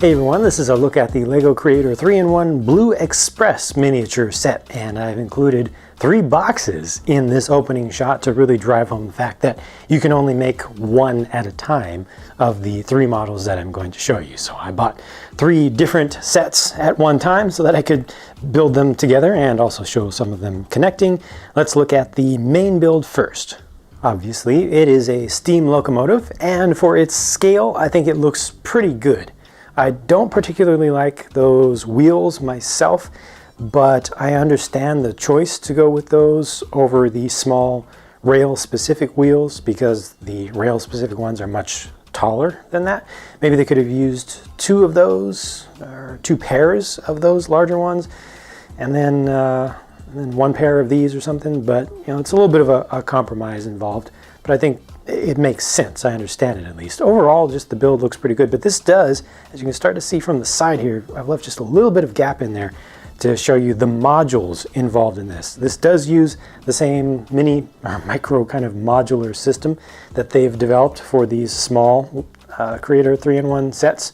Hey everyone, this is a look at the LEGO Creator 3-in-1 Blue Express miniature set, and I've included 3 boxes in this opening shot to really drive home the fact that you can only make one at a time of the 3 models that I'm going to show you. So I bought 3 different sets at one time so that I could build them together and also show some of them connecting. Let's look at the main build first. Obviously, it is a steam locomotive, and for its scale, I think it looks pretty good. I don't particularly like those wheels myself, but I understand the choice to go with those over the small rail-specific wheels because the rail-specific ones are much taller than that. Maybe they could have used 2 of those, or 2 pairs of those larger ones, and then 1 pair of these or something, but you know, it's a little bit of a compromise involved, but I think it makes sense. I understand it at least. Overall, just the build looks pretty good, but this does, as you can start to see from the side here, I've left just a little bit of gap in there to show you the modules involved in this. This does use the same mini or micro kind of modular system that they've developed for these small Creator 3-in-1 sets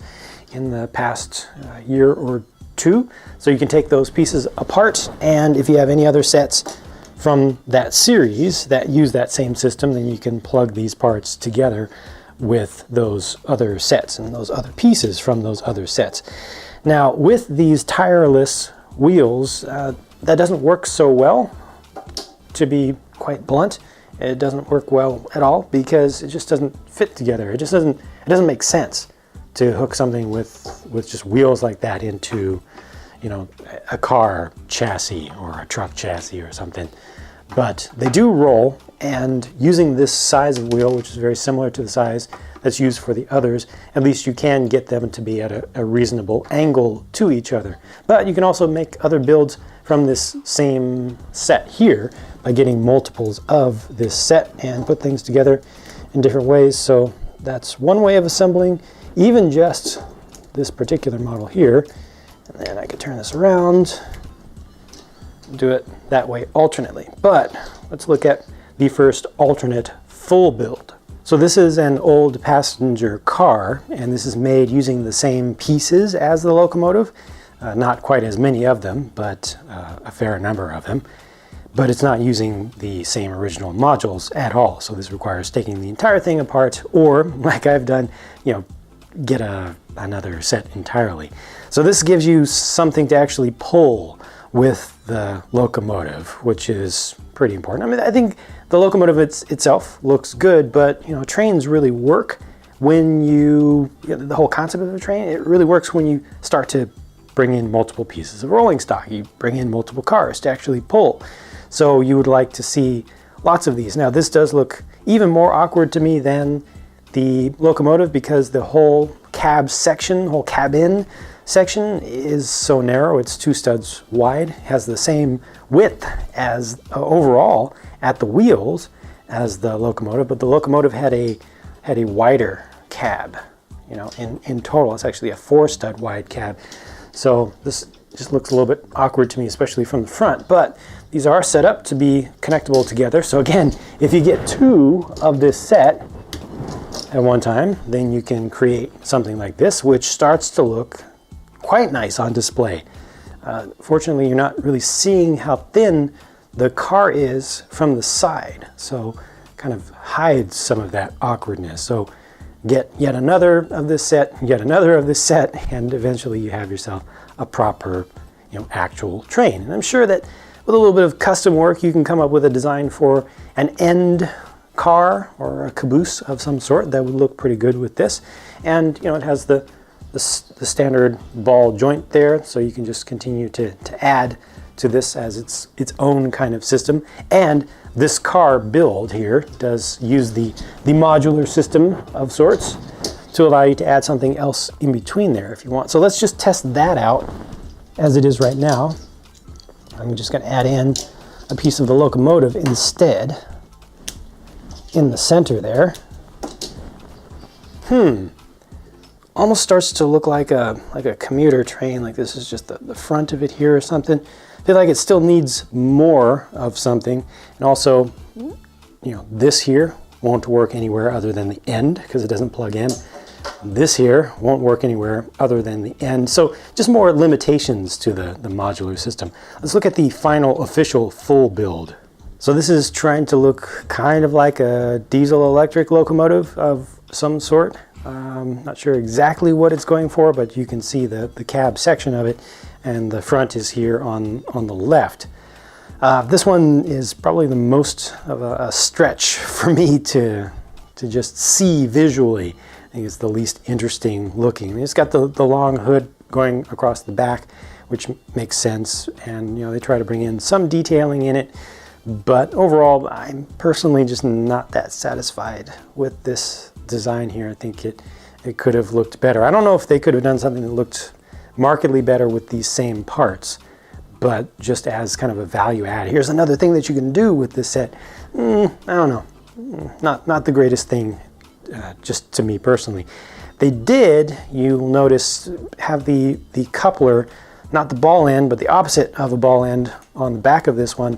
in the past year or 2. So you can take those pieces apart, and if you have any other sets from that series that use that same system, then you can plug these parts together with those other sets and those other pieces from those other sets. Now, with these tireless wheels, that doesn't work so well, to be quite blunt. It doesn't work well at all because it just doesn't fit together. It doesn't make sense to hook something with just wheels like that into, you know, a car chassis or a truck chassis or something. But they do roll, and using this size of wheel, which is very similar to the size that's used for the others, at least you can get them to be at a reasonable angle to each other. But you can also make other builds from this same set here by getting multiples of this set and put things together in different ways. So that's one way of assembling even just this particular model here. And then I could turn this around, do it that way alternately. But let's look at the first alternate full build. So this is an old passenger car, and this is made using the same pieces as the locomotive. Not quite as many of them, but a fair number of them. But it's not using the same original modules at all. So this requires taking the entire thing apart, or like I've done, you know, get another set entirely. So this gives you something to actually pull with the locomotive, which is pretty important. I mean, I think the locomotive itself looks good, but you know, trains really work when the whole concept of a train, it really works when you start to bring in multiple pieces of rolling stock. You bring in multiple cars to actually pull. So you would like to see lots of these. Now this does look even more awkward to me than the locomotive because the whole cabin section is so narrow. It's 2 studs wide, has the same width as overall at the wheels as the locomotive, but the locomotive had a wider cab. You know, in total, it's actually a 4-stud wide cab. So this just looks a little bit awkward to me, especially from the front, but these are set up to be connectable together. So again, if you get 2 of this set at one time, then you can create something like this, which starts to look quite nice on display. Fortunately, you're not really seeing how thin the car is from the side, so kind of hides some of that awkwardness. So get yet another of this set, yet another of this set, and eventually you have yourself a proper, you know, actual train. And I'm sure that with a little bit of custom work, you can come up with a design for an end car or a caboose of some sort that would look pretty good with this. And you know, it has the standard ball joint there, so you can just continue to add to this as its own kind of system. And this car build here does use the modular system of sorts to allow you to add something else in between there if you want. So let's just test that out as it is right now. I'm just going to add in a piece of the locomotive instead in the center there. Almost starts to look like a commuter train, like this is just the front of it here or something. I feel like it still needs more of something. And also, you know, this here won't work anywhere other than the end because it doesn't plug in. This here won't work anywhere other than the end. So just more limitations to the modular system. Let's look at the final official full build. So this is trying to look kind of like a diesel electric locomotive of some sort. Not sure exactly what it's going for, but you can see the cab section of it, and the front is here on the left. This one is probably the most of a stretch for me to just see visually. I think it's the least interesting looking. I mean, it's got the long hood going across the back, which makes sense, and they try to bring in some detailing in it, but overall I'm personally just not that satisfied with this design here. I think it could have looked better. I don't know if they could have done something that looked markedly better with these same parts, but just as kind of a value add. Here's another thing that you can do with this set. I don't know, not the greatest thing, just to me personally. They did, you'll notice, have the coupler, not the ball end, but the opposite of a ball end on the back of this one,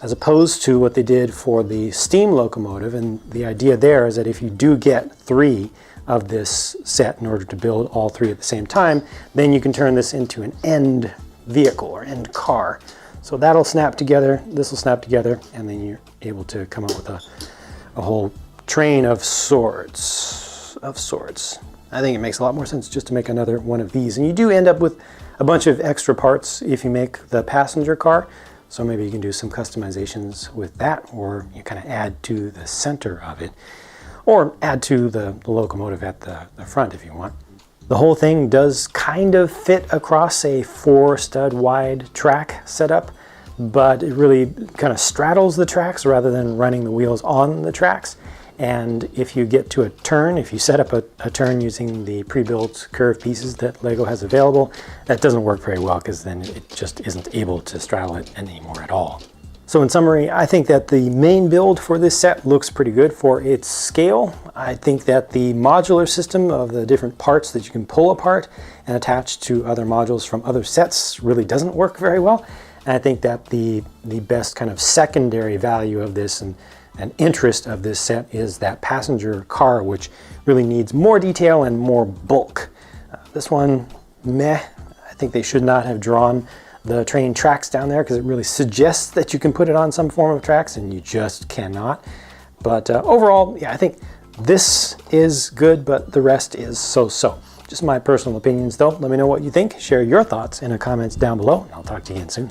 as opposed to what they did for the steam locomotive. And the idea there is that if you do get 3 of this set in order to build all 3 at the same time, then you can turn this into an end vehicle or end car. So that'll snap together, this will snap together, and then you're able to come up with a whole train of sorts. I think it makes a lot more sense just to make another one of these. And you do end up with a bunch of extra parts if you make the passenger car. So maybe you can do some customizations with that, or you kind of add to the center of it, or add to the locomotive at the front if you want. The whole thing does kind of fit across a 4-stud wide track setup, but it really kind of straddles the tracks rather than running the wheels on the tracks. And if you get to a turn, if you set up a turn using the pre-built curved pieces that Lego has available, that doesn't work very well, because then it just isn't able to straddle it anymore at all. So in summary, I think that the main build for this set looks pretty good for its scale. I think that the modular system of the different parts that you can pull apart and attach to other modules from other sets really doesn't work very well. And I think that the best kind of secondary value of this and interest of this set is that passenger car, which really needs more detail and more bulk. This one, meh. I think they should not have drawn the train tracks down there, because it really suggests that you can put it on some form of tracks, and you just cannot. But overall, yeah, I think this is good, but the rest is so-so. Just my personal opinions though. Let me know what you think. Share your thoughts in the comments down below, and I'll talk to you again soon.